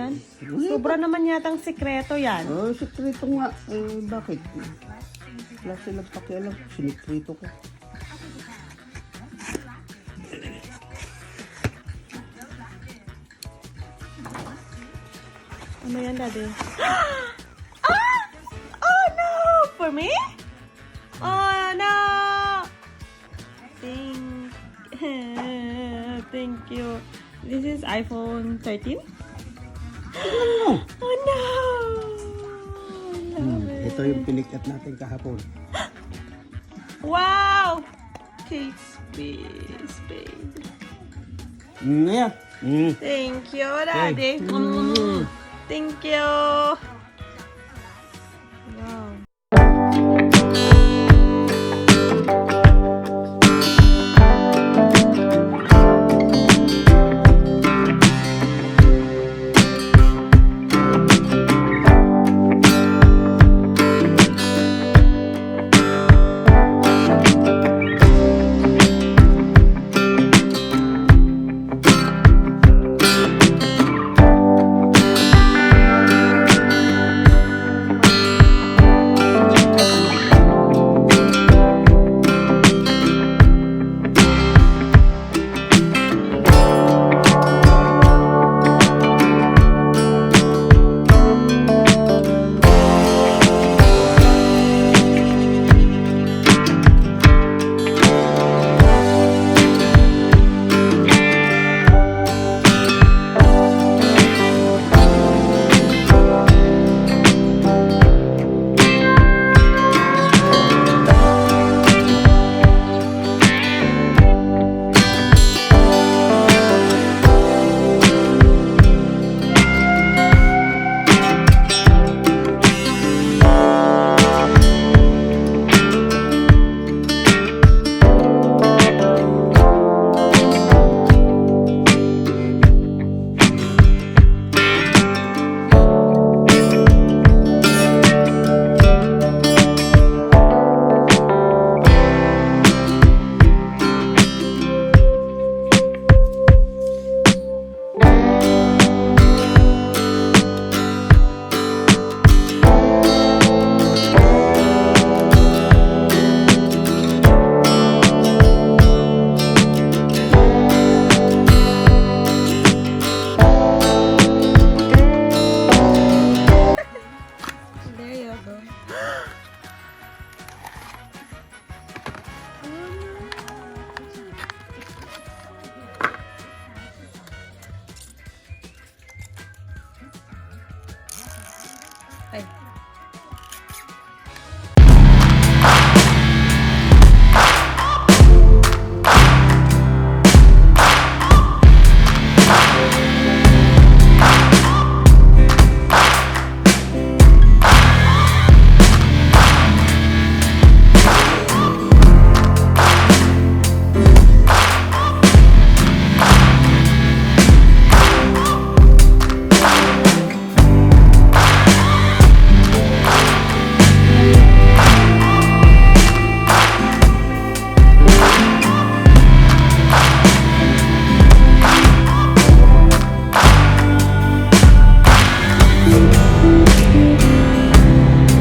yan? Sobra naman yatang sekreto yan. Oh, sekreto nga. Bakit? Wala silang pakialam. Sinikreto ko. Ano yan, Daddy? Ah! Oh, no! For me? Oh, no! Thank you. This is iPhone 13? Oh, no! Love it. Ito yung pinikat natin kahapon. Wow! Kate Spade. Yeah. Thank you, Daddy. Thank you.